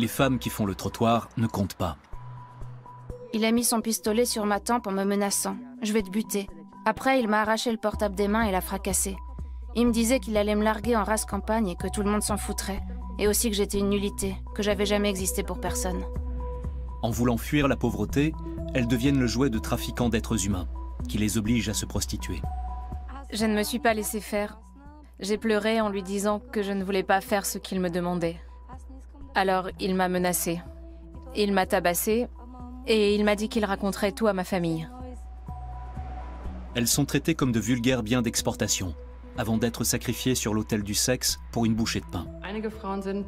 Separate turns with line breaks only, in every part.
Les femmes qui font le trottoir ne comptent pas.
Il a mis son pistolet sur ma tempe en me menaçant. Je vais te buter. Après, il m'a arraché le portable des mains et l'a fracassé. Il me disait qu'il allait me larguer en race campagne et que tout le monde s'en foutrait. Et aussi que j'étais une nullité, que j'avais jamais existé pour personne.
En voulant fuir la pauvreté, elles deviennent le jouet de trafiquants d'êtres humains, qui les obligent à se prostituer.
Je ne me suis pas laissée faire. J'ai pleuré en lui disant que je ne voulais pas faire ce qu'il me demandait. Alors, il m'a menacée. Il m'a tabassée et il m'a dit qu'il raconterait tout à ma famille.
Elles sont traitées comme de vulgaires biens d'exportation, avant d'être sacrifiées sur l'autel du sexe pour une bouchée de pain.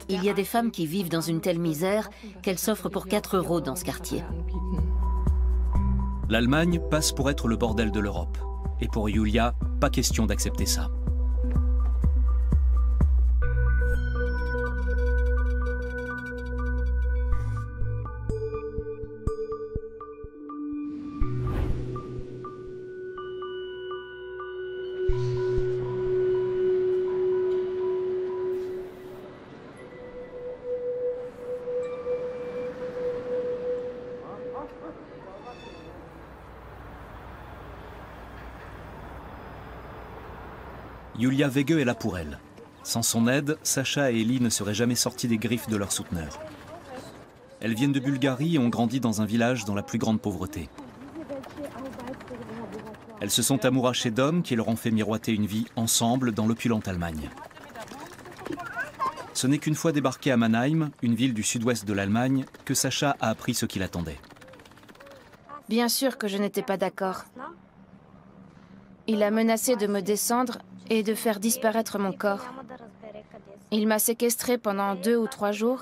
Il y a des femmes qui vivent dans une telle misère qu'elles s'offrent pour 4 € dans ce quartier.
L'Allemagne passe pour être le bordel de l'Europe. Et pour Julia, pas question d'accepter ça. Julia Wege est là pour elle. Sans son aide, Sacha et Ellie ne seraient jamais sortis des griffes de leurs souteneurs. Elles viennent de Bulgarie et ont grandi dans un village dans la plus grande pauvreté. Elles se sont amourachées d'hommes qui leur ont fait miroiter une vie ensemble dans l'opulente Allemagne. Ce n'est qu'une fois débarquée à Mannheim, une ville du sud-ouest de l'Allemagne, que Sacha a appris ce qui l'attendait.
Bien sûr que je n'étais pas d'accord. Il a menacé de me descendre et de faire disparaître mon corps. Il m'a séquestrée pendant 2 ou 3 jours,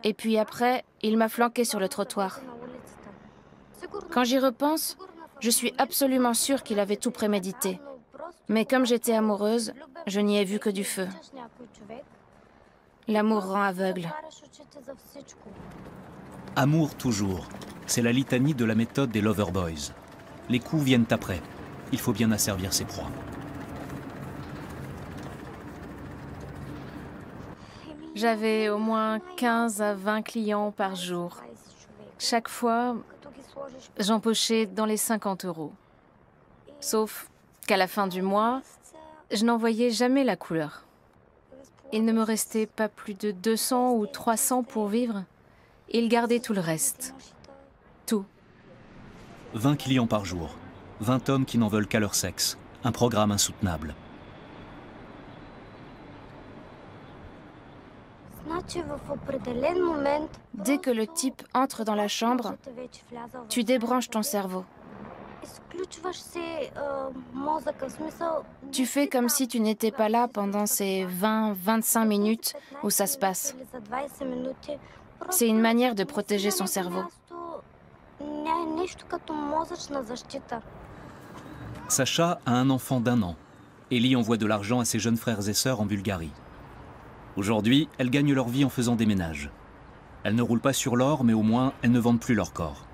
et puis après, il m'a flanquée sur le trottoir. Quand j'y repense, je suis absolument sûre qu'il avait tout prémédité. Mais comme j'étais amoureuse, je n'y ai vu que du feu. L'amour rend aveugle.
Amour toujours, c'est la litanie de la méthode des lover boys. Les coups viennent après. Il faut bien asservir ses proies.
J'avais au moins 15 à 20 clients par jour. Chaque fois, j'empochais dans les 50 €. Sauf qu'à la fin du mois, je n'en voyais jamais la couleur. Il ne me restait pas plus de 200 ou 300 pour vivre. Il gardait tout le reste. Tout.
20 clients par jour. 20 hommes qui n'en veulent qu'à leur sexe. Un programme insoutenable.
Dès que le type entre dans la chambre, tu débranches ton cerveau. Tu fais comme si tu n'étais pas là pendant ces 20-25 minutes où ça se passe. C'est une manière de protéger son cerveau.
Sacha a un enfant d'1 an. Ellie envoie de l'argent à ses jeunes frères et sœurs en Bulgarie. Aujourd'hui, elles gagnent leur vie en faisant des ménages. Elles ne roulent pas sur l'or, mais au moins, elles ne vendent plus leur corps.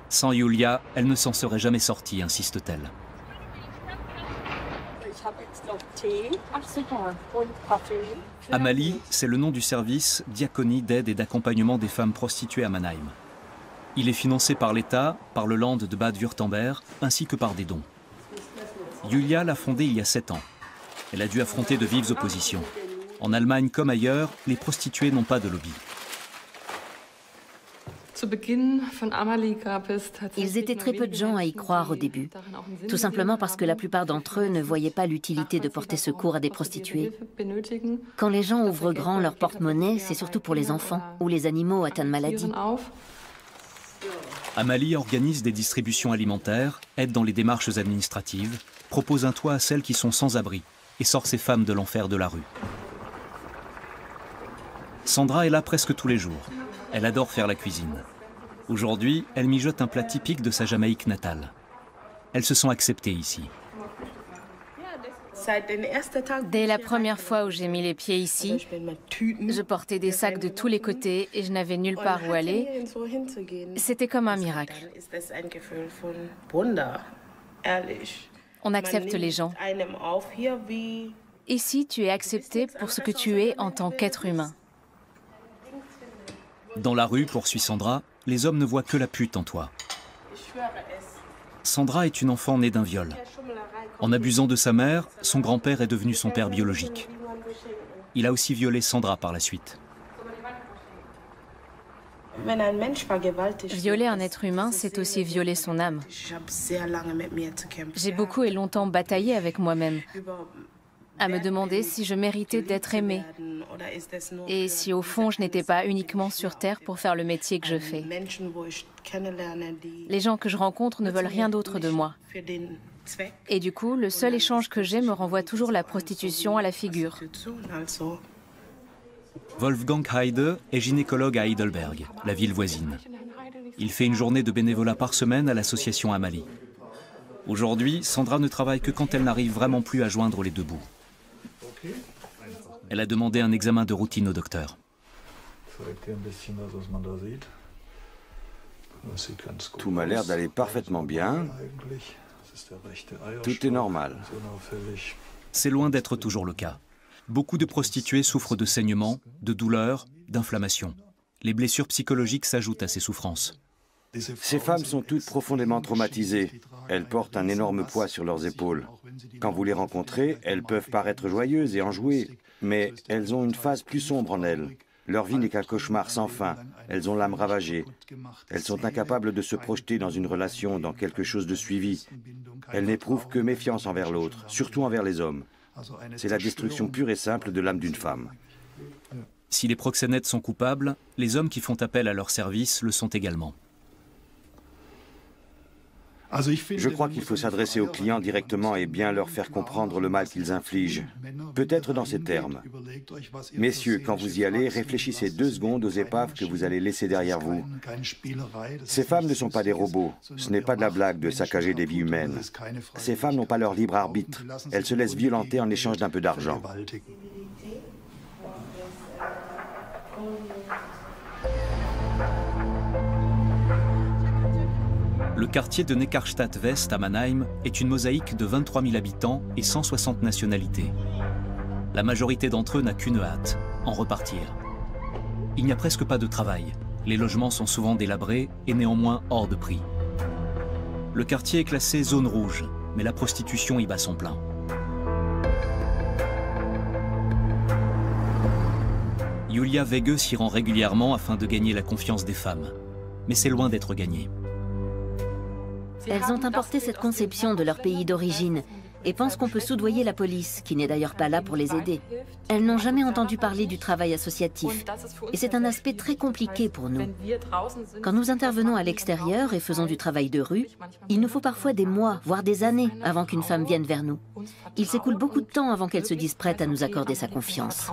Sans Julia, elles ne s'en seraient jamais sorties, insiste-t-elle. Amalie, c'est le nom du service Diaconie d'aide et d'accompagnement des femmes prostituées à Mannheim. Il est financé par l'État, par le Land de Bade-Württemberg, ainsi que par des dons. Julia l'a fondé il y a 7 ans. Elle a dû affronter de vives oppositions. En Allemagne comme ailleurs, les prostituées n'ont pas de lobby.
Ils étaient très peu de gens à y croire au début, tout simplement parce que la plupart d'entre eux ne voyaient pas l'utilité de porter secours à des prostituées. Quand les gens ouvrent grand leur porte-monnaie, c'est surtout pour les enfants ou les animaux atteints de maladies.
Amalie organise des distributions alimentaires, aide dans les démarches administratives, propose un toit à celles qui sont sans abri et sort ces femmes de l'enfer de la rue. Sandra est là presque tous les jours. Elle adore faire la cuisine. Aujourd'hui, elle mijote un plat typique de sa Jamaïque natale. Elles se sont acceptées ici.
Dès la première fois où j'ai mis les pieds ici, je portais des sacs de tous les côtés et je n'avais nulle part où aller. C'était comme un miracle. On accepte les gens. Ici, tu es accepté pour ce que tu es en tant qu'être humain.
Dans la rue, poursuit Sandra, les hommes ne voient que la pute en toi. Sandra est une enfant née d'un viol. En abusant de sa mère, son grand-père est devenu son père biologique. Il a aussi violé Sandra par la suite.
Violer un être humain, c'est aussi violer son âme. J'ai beaucoup et longtemps bataillé avec moi-même, à me demander si je méritais d'être aimée et si au fond je n'étais pas uniquement sur Terre pour faire le métier que je fais. Les gens que je rencontre ne veulent rien d'autre de moi. Et du coup, le seul échange que j'ai me renvoie toujours la prostitution à la figure.
Wolfgang Heide est gynécologue à Heidelberg, la ville voisine. Il fait une journée de bénévolat par semaine à l'association Amalie. Aujourd'hui, Sandra ne travaille que quand elle n'arrive vraiment plus à joindre les deux bouts. Elle a demandé un examen de routine au docteur.
Tout m'a l'air d'aller parfaitement bien. Tout est normal.
C'est loin d'être toujours le cas. Beaucoup de prostituées souffrent de saignements, de douleurs, d'inflammations. Les blessures psychologiques s'ajoutent à ces souffrances.
Ces femmes sont toutes profondément traumatisées. Elles portent un énorme poids sur leurs épaules. Quand vous les rencontrez, elles peuvent paraître joyeuses et enjouées, mais elles ont une phase plus sombre en elles. Leur vie n'est qu'un cauchemar sans fin. Elles ont l'âme ravagée. Elles sont incapables de se projeter dans une relation, dans quelque chose de suivi. Elles n'éprouvent que méfiance envers l'autre, surtout envers les hommes. C'est la destruction pure et simple de l'âme d'une femme.
Si les proxénètes sont coupables, les hommes qui font appel à leur service le sont également.
Je crois qu'il faut s'adresser aux clients directement et bien leur faire comprendre le mal qu'ils infligent. Peut-être dans ces termes. Messieurs, quand vous y allez, réfléchissez 2 secondes aux épaves que vous allez laisser derrière vous. Ces femmes ne sont pas des robots. Ce n'est pas de la blague de saccager des vies humaines. Ces femmes n'ont pas leur libre arbitre. Elles se laissent violenter en échange d'un peu d'argent.
Le quartier de Neckarstadt-West à Mannheim est une mosaïque de 23 000 habitants et 160 nationalités. La majorité d'entre eux n'a qu'une hâte, en repartir. Il n'y a presque pas de travail. Les logements sont souvent délabrés et néanmoins hors de prix. Le quartier est classé zone rouge, mais la prostitution y bat son plein. Julia Wege s'y rend régulièrement afin de gagner la confiance des femmes. Mais c'est loin d'être gagné.
Elles ont importé cette conception de leur pays d'origine et pensent qu'on peut soudoyer la police, qui n'est d'ailleurs pas là pour les aider. Elles n'ont jamais entendu parler du travail associatif. Et c'est un aspect très compliqué pour nous. Quand nous intervenons à l'extérieur et faisons du travail de rue, il nous faut parfois des mois, voire des années, avant qu'une femme vienne vers nous. Il s'écoule beaucoup de temps avant qu'elle se dise prête à nous accorder sa confiance.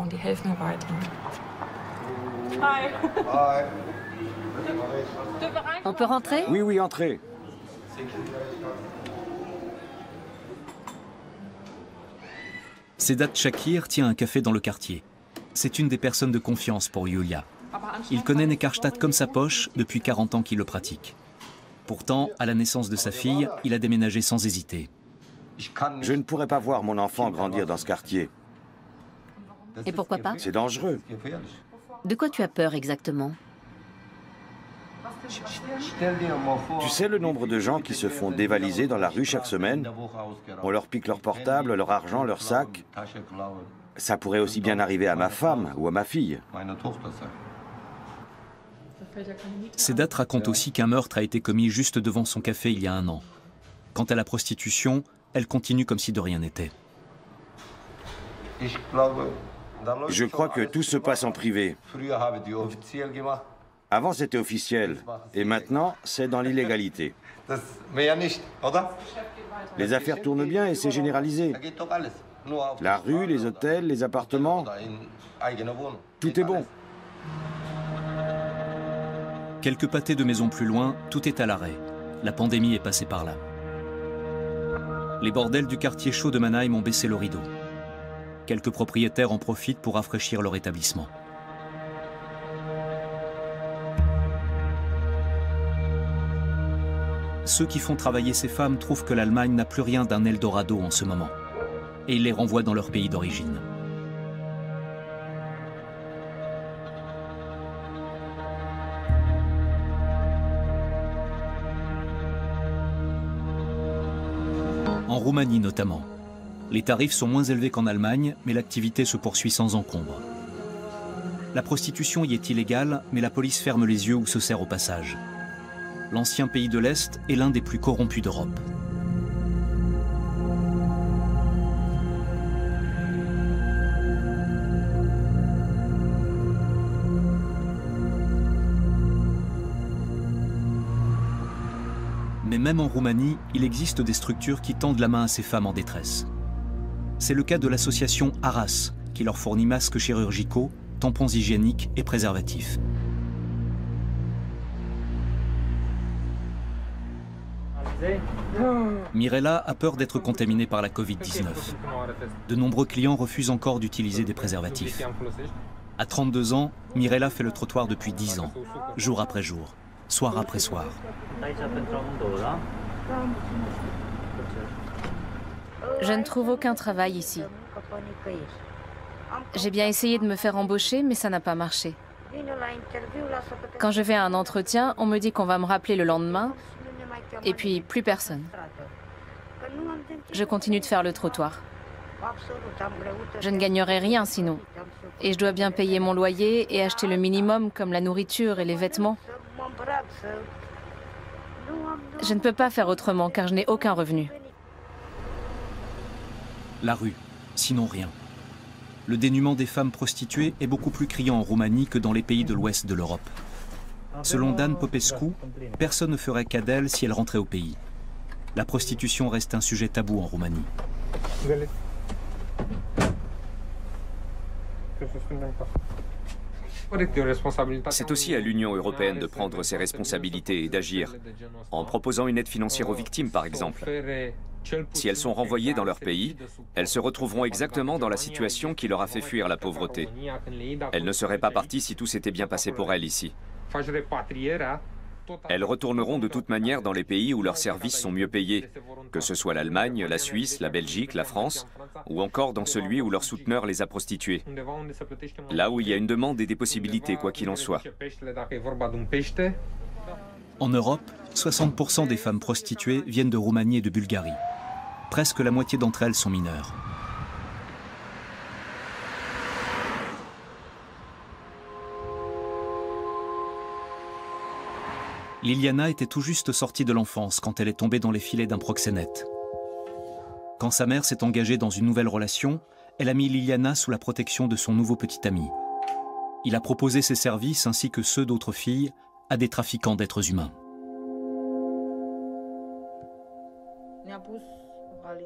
On peut rentrer ?
Oui, oui, entrez.
Sedat Shakir tient un café dans le quartier. C'est une des personnes de confiance pour Julia. Il connaît Neckarstadt comme sa poche depuis 40 ans qu'il le pratique. Pourtant, à la naissance de sa fille, il a déménagé sans hésiter.
Je ne pourrais pas voir mon enfant grandir dans ce quartier.
Et pourquoi pas ?
C'est dangereux.
De quoi tu as peur exactement ?
Tu sais le nombre de gens qui se font dévaliser dans la rue chaque semaine? On leur pique leur portable, leur argent, leur sac. Ça pourrait aussi bien arriver à ma femme ou à ma fille.
Sedat raconte aussi qu'un meurtre a été commis juste devant son café il y a 1 an. Quant à la prostitution, elle continue comme si de rien n'était.
Je crois que tout se passe en privé. Avant, c'était officiel. Et maintenant, c'est dans l'illégalité. Les affaires tournent bien et c'est généralisé. La rue, les hôtels, les appartements, tout est bon.
Quelques pâtés de maisons plus loin, tout est à l'arrêt. La pandémie est passée par là. Les bordels du quartier chaud de Mannheim ont baissé le rideau. Quelques propriétaires en profitent pour rafraîchir leur établissement. Ceux qui font travailler ces femmes trouvent que l'Allemagne n'a plus rien d'un Eldorado en ce moment. Et ils les renvoient dans leur pays d'origine. En Roumanie notamment. Les tarifs sont moins élevés qu'en Allemagne, mais l'activité se poursuit sans encombre. La prostitution y est illégale, mais la police ferme les yeux ou se sert au passage. L'ancien pays de l'Est est l'un des plus corrompus d'Europe. Mais même en Roumanie, il existe des structures qui tendent la main à ces femmes en détresse. C'est le cas de l'association Aras, qui leur fournit masques chirurgicaux, tampons hygiéniques et préservatifs. Mirella a peur d'être contaminée par la Covid-19. De nombreux clients refusent encore d'utiliser des préservatifs. À 32 ans, Mirella fait le trottoir depuis 10 ans, jour après jour, soir après soir.
Je ne trouve aucun travail ici. J'ai bien essayé de me faire embaucher, mais ça n'a pas marché. Quand je vais à un entretien, on me dit qu'on va me rappeler le lendemain, et puis plus personne. Je continue de faire le trottoir. Je ne gagnerai rien sinon. Et je dois bien payer mon loyer et acheter le minimum comme la nourriture et les vêtements. Je ne peux pas faire autrement car je n'ai aucun revenu.
La rue, sinon rien. Le dénuement des femmes prostituées est beaucoup plus criant en Roumanie que dans les pays de l'ouest de l'Europe. Selon Dan Popescu, personne ne ferait cas d'elle si elle rentrait au pays. La prostitution reste un sujet tabou en Roumanie.
C'est aussi à l'Union européenne de prendre ses responsabilités et d'agir, en proposant une aide financière aux victimes, par exemple. Si elles sont renvoyées dans leur pays, elles se retrouveront exactement dans la situation qui leur a fait fuir la pauvreté. Elles ne seraient pas parties si tout s'était bien passé pour elles ici. Elles retourneront de toute manière dans les pays où leurs services sont mieux payés, que ce soit l'Allemagne, la Suisse, la Belgique, la France, ou encore dans celui où leur souteneur les a prostituées. Là où il y a une demande et des possibilités, quoi qu'il en soit.
En Europe, 60% des femmes prostituées viennent de Roumanie et de Bulgarie. Presque la moitié d'entre elles sont mineures. Liliana était tout juste sortie de l'enfance quand elle est tombée dans les filets d'un proxénète. Quand sa mère s'est engagée dans une nouvelle relation, elle a mis Liliana sous la protection de son nouveau petit ami. Il a proposé ses services ainsi que ceux d'autres filles à des trafiquants d'êtres humains.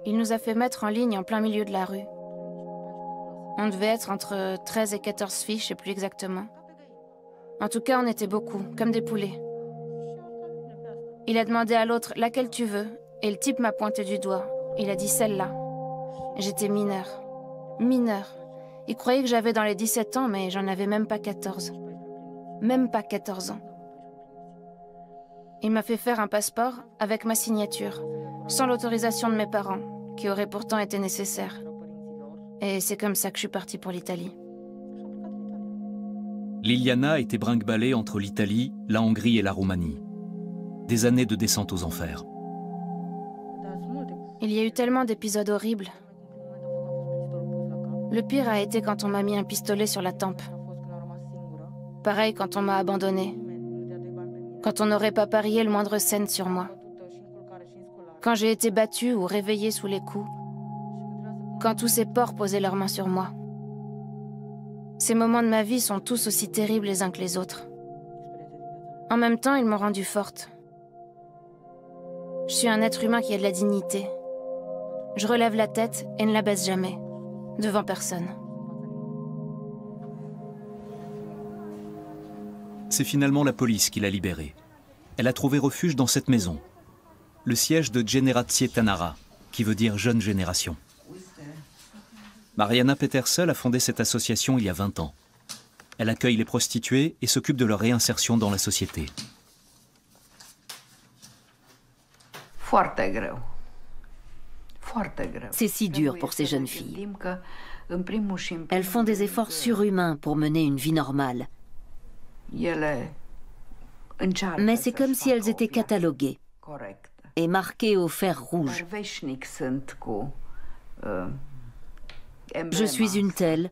Il nous a fait mettre en ligne en plein milieu de la rue. On devait être entre 13 et 14 filles, je ne sais plus exactement. En tout cas, on était beaucoup, comme des poulets. Il a demandé à l'autre laquelle tu veux, et le type m'a pointé du doigt. Il a dit celle-là. J'étais mineure. Mineure. Il croyait que j'avais dans les 17 ans, mais j'en avais même pas 14. Même pas 14 ans. Il m'a fait faire un passeport avec ma signature, sans l'autorisation de mes parents, qui aurait pourtant été nécessaire. Et c'est comme ça que je suis partie pour l'Italie.
Liliana a été brinque-ballée entre l'Italie, la Hongrie et la Roumanie. Des années de descente aux enfers.
Il y a eu tellement d'épisodes horribles. Le pire a été quand on m'a mis un pistolet sur la tempe. Pareil quand on m'a abandonnée. Quand on n'aurait pas parié le moindre cent sur moi. Quand j'ai été battue ou réveillée sous les coups. Quand tous ces porcs posaient leurs mains sur moi. Ces moments de ma vie sont tous aussi terribles les uns que les autres. En même temps, ils m'ont rendue forte. Je suis un être humain qui a de la dignité. Je relève la tête et ne la baisse jamais, devant personne.
C'est finalement la police qui l'a libérée. Elle a trouvé refuge dans cette maison, le siège de Generație Tânără, qui veut dire jeune génération. Mariana Petersel a fondé cette association il y a 20 ans. Elle accueille les prostituées et s'occupe de leur réinsertion dans la société.
C'est si dur pour ces jeunes filles. Elles font des efforts surhumains pour mener une vie normale. Mais c'est comme si elles étaient cataloguées. est marquée au fer rouge. Je suis une telle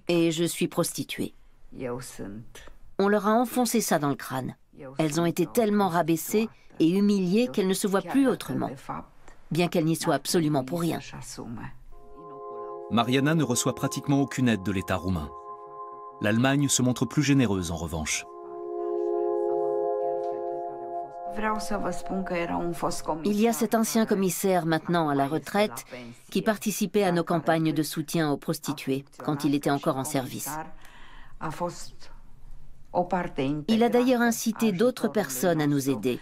et je suis prostituée. On leur a enfoncé ça dans le crâne. Elles ont été tellement rabaissées et humiliées qu'elles ne se voient plus autrement, bien qu'elles n'y soient absolument pour rien.
Mariana ne reçoit pratiquement aucune aide de l'État roumain. L'Allemagne se montre plus généreuse en revanche.
Il y a cet ancien commissaire maintenant à la retraite qui participait à nos campagnes de soutien aux prostituées quand il était encore en service. Il a d'ailleurs incité d'autres personnes à nous aider.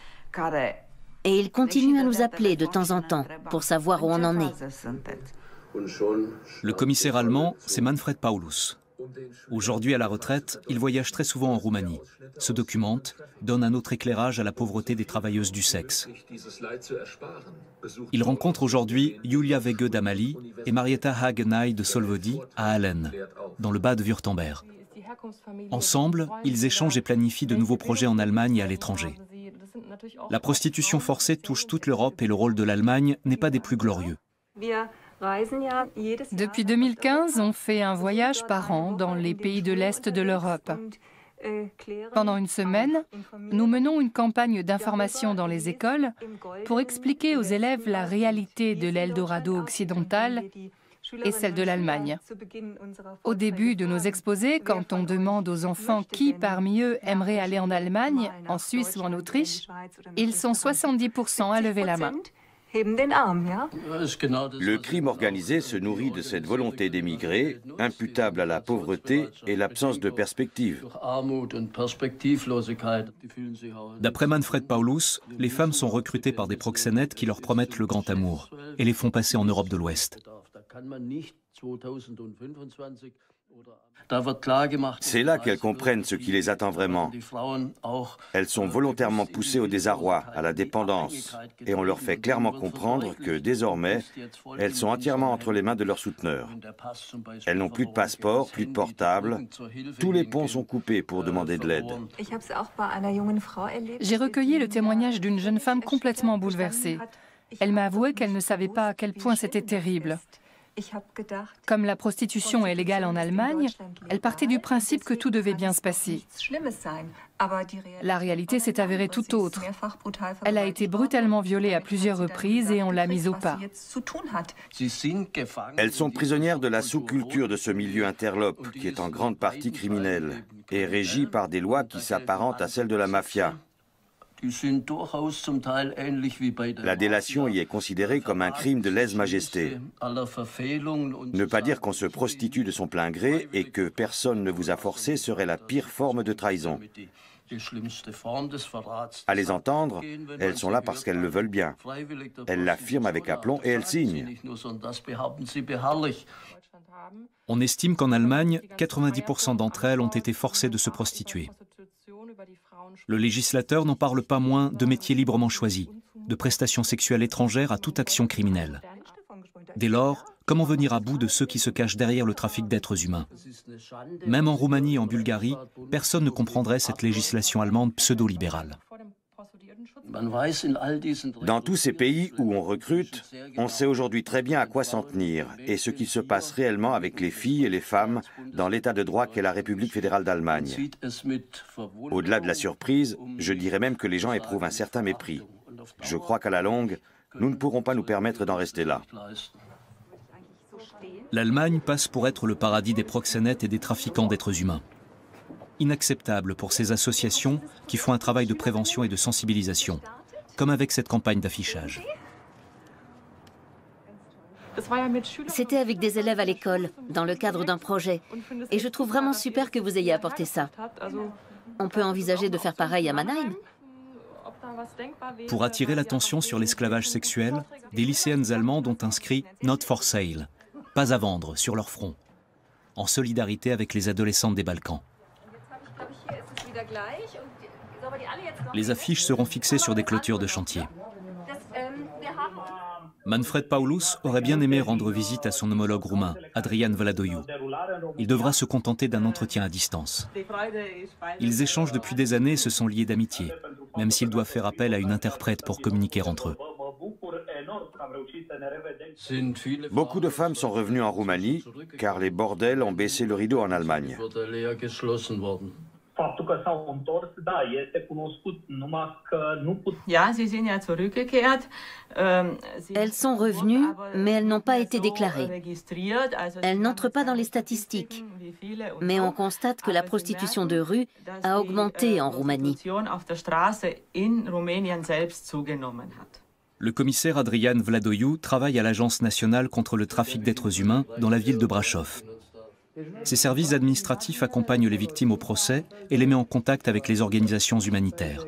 Et il continue à nous appeler de temps en temps pour savoir où on en est.
Le commissaire allemand, c'est Manfred Paulus. Aujourd'hui à la retraite, il voyage très souvent en Roumanie, se documente, donne un autre éclairage à la pauvreté des travailleuses du sexe. Il rencontre aujourd'hui Julia Wege d'Amali et Marietta Hagenay de Solvodi à Allen, dans le Bade-Württemberg. Ensemble, ils échangent et planifient de nouveaux projets en Allemagne et à l'étranger. La prostitution forcée touche toute l'Europe et le rôle de l'Allemagne n'est pas des plus glorieux.
Depuis 2015, on fait un voyage par an dans les pays de l'Est de l'Europe. Pendant une semaine, nous menons une campagne d'information dans les écoles pour expliquer aux élèves la réalité de l'Eldorado occidental et celle de l'Allemagne. Au début de nos exposés, quand on demande aux enfants qui parmi eux aimerait aller en Allemagne, en Suisse ou en Autriche, ils sont 70% à lever la main.
Le crime organisé se nourrit de cette volonté d'émigrer, imputable à la pauvreté et l'absence de perspective.
D'après Manfred Paulus, les femmes sont recrutées par des proxénètes qui leur promettent le grand amour et les font passer en Europe de l'Ouest.
C'est là qu'elles comprennent ce qui les attend vraiment. Elles sont volontairement poussées au désarroi, à la dépendance, et on leur fait clairement comprendre que désormais, elles sont entièrement entre les mains de leurs souteneurs. Elles n'ont plus de passeport, plus de portable. Tous les ponts sont coupés pour demander de l'aide.
J'ai recueilli le témoignage d'une jeune femme complètement bouleversée. Elle m'a avoué qu'elle ne savait pas à quel point c'était terrible. Comme la prostitution est légale en Allemagne, elle partait du principe que tout devait bien se passer. La réalité s'est avérée tout autre. Elle a été brutalement violée à plusieurs reprises et on l'a mise au pas.
Elles sont prisonnières de la sous-culture de ce milieu interlope, qui est en grande partie criminel, et régi par des lois qui s'apparentent à celles de la mafia. La délation y est considérée comme un crime de lèse-majesté. Ne pas dire qu'on se prostitue de son plein gré et que personne ne vous a forcé serait la pire forme de trahison. À les entendre, elles sont là parce qu'elles le veulent bien. Elles l'affirment avec aplomb et elles signent.
On estime qu'en Allemagne, 90% d'entre elles ont été forcées de se prostituer. Le législateur n'en parle pas moins de métiers librement choisis, de prestations sexuelles étrangères à toute action criminelle. Dès lors, comment venir à bout de ceux qui se cachent derrière le trafic d'êtres humains? Même en Roumanie et en Bulgarie, personne ne comprendrait cette législation allemande pseudo-libérale.
Dans tous ces pays où on recrute, on sait aujourd'hui très bien à quoi s'en tenir et ce qui se passe réellement avec les filles et les femmes dans l'état de droit qu'est la République fédérale d'Allemagne. Au-delà de la surprise, je dirais même que les gens éprouvent un certain mépris. Je crois qu'à la longue, nous ne pourrons pas nous permettre d'en rester là.
L'Allemagne passe pour être le paradis des proxénètes et des trafiquants d'êtres humains. Inacceptable pour ces associations qui font un travail de prévention et de sensibilisation, comme avec cette campagne d'affichage.
C'était avec des élèves à l'école, dans le cadre d'un projet. Et je trouve vraiment super que vous ayez apporté ça. On peut envisager de faire pareil à Mannheim?
Pour attirer l'attention sur l'esclavage sexuel, des lycéennes allemandes ont inscrit « Not for sale », pas à vendre, sur leur front, en solidarité avec les adolescentes des Balkans. Les affiches seront fixées sur des clôtures de chantier. Manfred Paulus aurait bien aimé rendre visite à son homologue roumain, Adrian Vladoiu. Il devra se contenter d'un entretien à distance. Ils échangent depuis des années et se sont liés d'amitié. même s'ils doivent faire appel à une interprète pour communiquer entre eux.
Beaucoup de femmes sont revenues en Roumanie car les bordels ont baissé le rideau en Allemagne.
Elles sont revenues, mais elles n'ont pas été déclarées. Elles n'entrent pas dans les statistiques. Mais on constate que la prostitution de rue a augmenté en Roumanie.
Le commissaire Adrian Vladoiu travaille à l'Agence nationale contre le trafic d'êtres humains dans la ville de Brașov. Ses services administratifs accompagnent les victimes au procès et les met en contact avec les organisations humanitaires.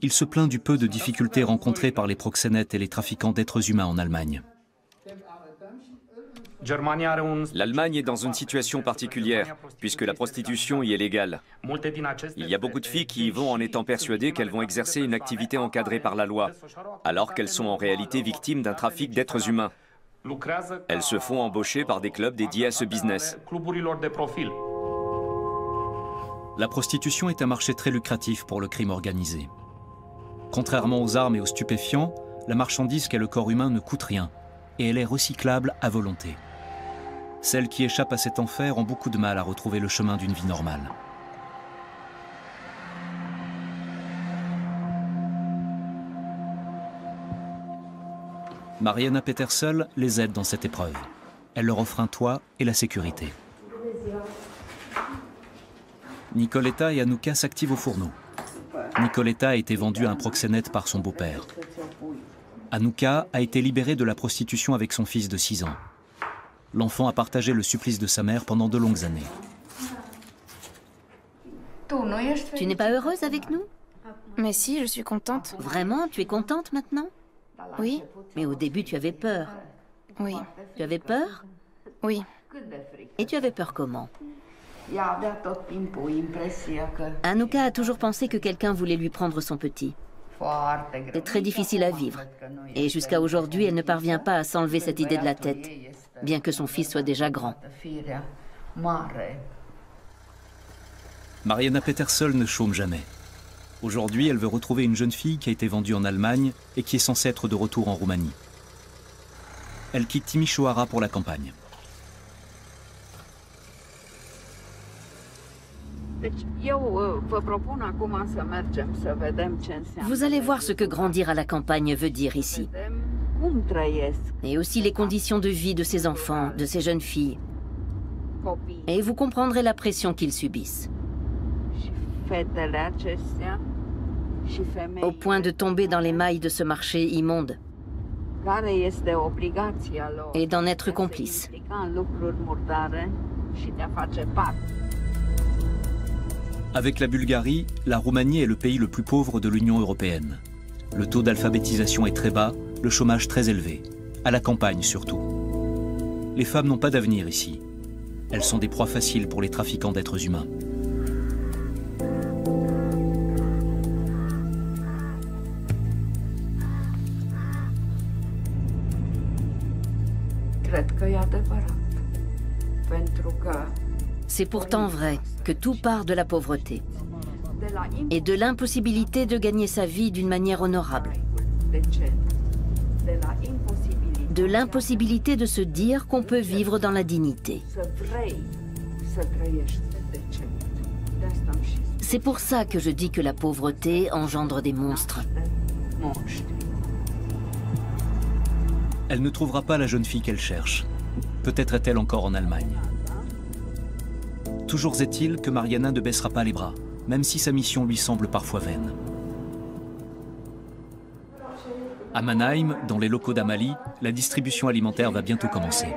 Il se plaint du peu de difficultés rencontrées par les proxénètes et les trafiquants d'êtres humains en Allemagne.
L'Allemagne est dans une situation particulière, puisque la prostitution y est légale. Il y a beaucoup de filles qui y vont en étant persuadées qu'elles vont exercer une activité encadrée par la loi, alors qu'elles sont en réalité victimes d'un trafic d'êtres humains. Elles se font embaucher par des clubs dédiés à ce business.
La prostitution est un marché très lucratif pour le crime organisé. Contrairement aux armes et aux stupéfiants, la marchandise qu'est le corps humain ne coûte rien et elle est recyclable à volonté. Celles qui échappent à cet enfer ont beaucoup de mal à retrouver le chemin d'une vie normale. Mariana Petersel les aide dans cette épreuve. Elle leur offre un toit et la sécurité. Nicoletta et Anouka s'activent au fourneau. Nicoletta a été vendue à un proxénète par son beau-père. Anouka a été libérée de la prostitution avec son fils de 6 ans. L'enfant a partagé le supplice de sa mère pendant de longues années.
Tu n'es pas heureuse avec nous?
Mais si, je suis contente.
Vraiment? Tu es contente maintenant?
Oui,
Mais au début, tu avais peur.
oui,
Tu avais peur?
oui.
Et tu avais peur comment? Anouka a toujours pensé que quelqu'un voulait lui prendre son petit. C'est très difficile à vivre. Et jusqu'à aujourd'hui, elle ne parvient pas à s'enlever cette idée de la tête, bien que son fils soit déjà grand.
Mariana Petersel ne chôme jamais. Aujourd'hui, elle veut retrouver une jeune fille qui a été vendue en Allemagne et qui est censée être de retour en Roumanie. Elle quitte Timișoara pour la campagne.
Vous allez voir ce que grandir à la campagne veut dire ici. Et aussi les conditions de vie de ces enfants, de ces jeunes filles. Et vous comprendrez la pression qu'ils subissent. Au point de tomber dans les mailles de ce marché immonde. Et d'en être complices.
Avec la Bulgarie, la Roumanie est le pays le plus pauvre de l'Union européenne. Le taux d'alphabétisation est très bas, le chômage très élevé, à la campagne surtout. Les femmes n'ont pas d'avenir ici. Elles sont des proies faciles pour les trafiquants d'êtres humains.
C'est pourtant vrai que tout part de la pauvreté et de l'impossibilité de gagner sa vie d'une manière honorable. De l'impossibilité de se dire qu'on peut vivre dans la dignité. C'est pour ça que je dis que la pauvreté engendre des monstres.
Elle ne trouvera pas la jeune fille qu'elle cherche. Peut-être est-elle encore en Allemagne. Toujours est-il que Mariana ne baissera pas les bras, même si sa mission lui semble parfois vaine. À Mannheim, dans les locaux d'Amalie, la distribution alimentaire va bientôt commencer.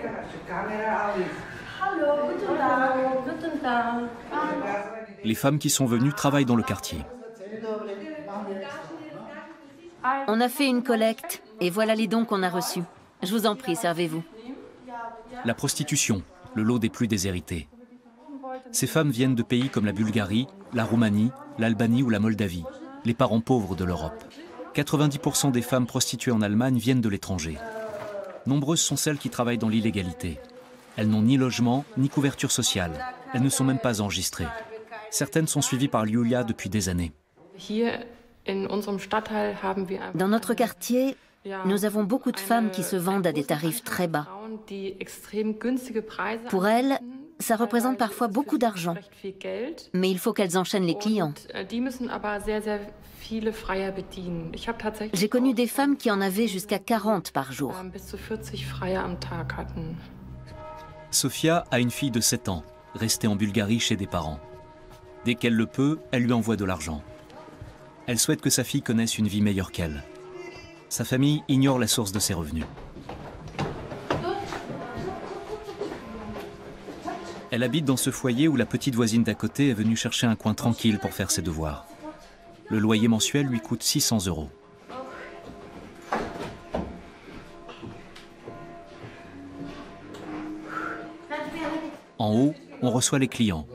Les femmes qui sont venues travaillent dans le quartier.
On a fait une collecte et voilà les dons qu'on a reçus. Je vous en prie, servez-vous.
La prostitution, le lot des plus déshérités. Ces femmes viennent de pays comme la Bulgarie, la Roumanie, l'Albanie ou la Moldavie, les parents pauvres de l'Europe. 90% des femmes prostituées en Allemagne viennent de l'étranger. Nombreuses sont celles qui travaillent dans l'illégalité. Elles n'ont ni logement, ni couverture sociale. Elles ne sont même pas enregistrées. Certaines sont suivies par Julia depuis des années.
Dans notre quartier, nous avons beaucoup de femmes qui se vendent à des tarifs très bas. Pour elles, ça représente parfois beaucoup d'argent, mais il faut qu'elles enchaînent les clients. J'ai connu des femmes qui en avaient jusqu'à 40 par jour.
Sofia a une fille de 7 ans, restée en Bulgarie chez des parents. Dès qu'elle le peut, elle lui envoie de l'argent. Elle souhaite que sa fille connaisse une vie meilleure qu'elle. Sa famille ignore la source de ses revenus. Elle habite dans ce foyer où la petite voisine d'à côté est venue chercher un coin tranquille pour faire ses devoirs. Le loyer mensuel lui coûte 600 €. En haut, on reçoit les clients,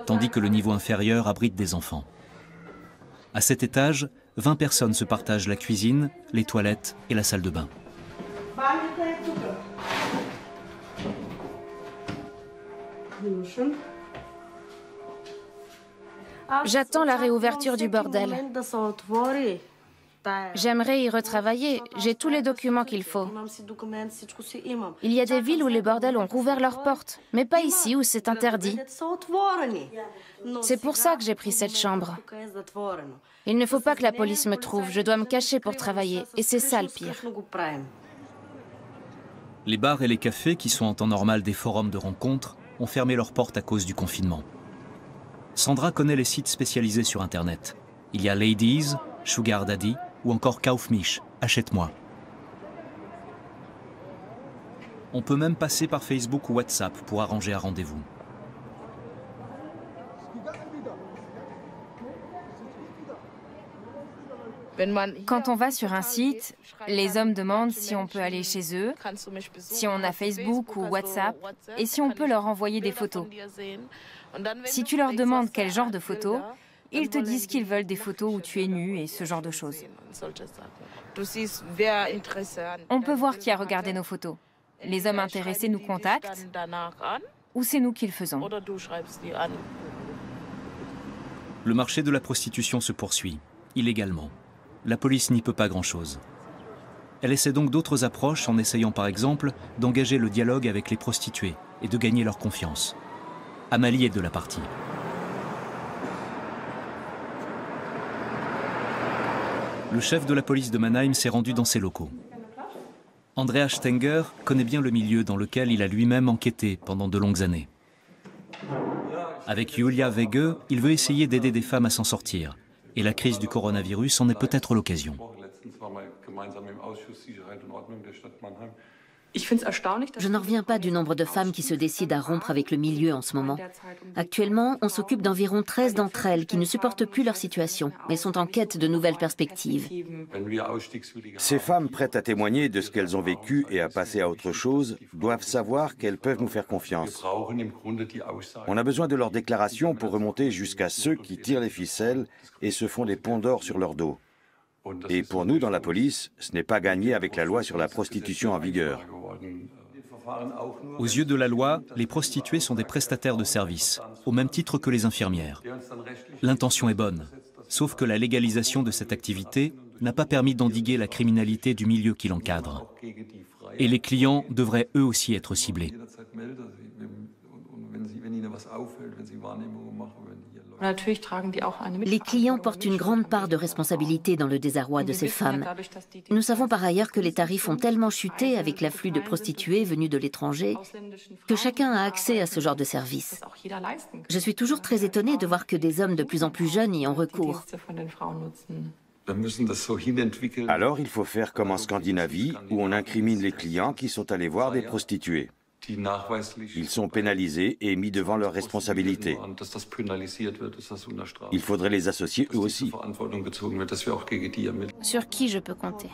tandis que le niveau inférieur abrite des enfants. À cet étage, 20 personnes se partagent la cuisine, les toilettes et la salle de bain.
J'attends la réouverture du bordel. J'aimerais y retravailler. J'ai tous les documents qu'il faut. Il y a des villes où les bordels ont rouvert leurs portes, mais pas ici où c'est interdit. C'est pour ça que j'ai pris cette chambre. Il ne faut pas que la police me trouve. Je dois me cacher pour travailler. Et c'est ça le pire.
Les bars et les cafés, qui sont en temps normal des forums de rencontres, ont fermé leurs portes à cause du confinement. Sandra connaît les sites spécialisés sur Internet. Il y a Ladies, Sugar Daddy ou encore Kauf mich, achète-moi. On peut même passer par Facebook ou WhatsApp pour arranger un rendez-vous.
Quand on va sur un site, les hommes demandent si on peut aller chez eux, si on a Facebook ou WhatsApp, et si on peut leur envoyer des photos. Si tu leur demandes quel genre de photos, ils te disent qu'ils veulent des photos où tu es nu et ce genre de choses. On peut voir qui a regardé nos photos. Les hommes intéressés nous contactent, ou c'est nous qui le faisons.
Le marché de la prostitution se poursuit, illégalement. La police n'y peut pas grand-chose. Elle essaie donc d'autres approches en essayant par exemple d'engager le dialogue avec les prostituées et de gagner leur confiance. Amalie est de la partie. Le chef de la police de Mannheim s'est rendu dans ses locaux. Andreas Stenger connaît bien le milieu dans lequel il a lui-même enquêté pendant de longues années. Avec Julia Wege, il veut essayer d'aider des femmes à s'en sortir. Et la crise du coronavirus en est peut-être l'occasion.
Je n'en reviens pas du nombre de femmes qui se décident à rompre avec le milieu en ce moment. Actuellement, on s'occupe d'environ 13 d'entre elles qui ne supportent plus leur situation, mais sont en quête de nouvelles perspectives.
Ces femmes prêtes à témoigner de ce qu'elles ont vécu et à passer à autre chose doivent savoir qu'elles peuvent nous faire confiance. On a besoin de leurs déclarations pour remonter jusqu'à ceux qui tirent les ficelles et se font des ponts d'or sur leur dos. Et pour nous, dans la police, ce n'est pas gagné avec la loi sur la prostitution en vigueur.
Aux yeux de la loi, les prostituées sont des prestataires de services, au même titre que les infirmières. L'intention est bonne, sauf que la légalisation de cette activité n'a pas permis d'endiguer la criminalité du milieu qui l'encadre. Et les clients devraient eux aussi être ciblés.
Les clients portent une grande part de responsabilité dans le désarroi de ces femmes. Nous savons par ailleurs que les tarifs ont tellement chuté avec l'afflux de prostituées venues de l'étranger que chacun a accès à ce genre de service. Je suis toujours très étonnée de voir que des hommes de plus en plus jeunes y ont recours.
Alors il faut faire comme en Scandinavie, où on incrimine les clients qui sont allés voir des prostituées. Ils sont pénalisés et mis devant leurs responsabilités. Il faudrait les associer eux aussi.
Sur qui je peux compter?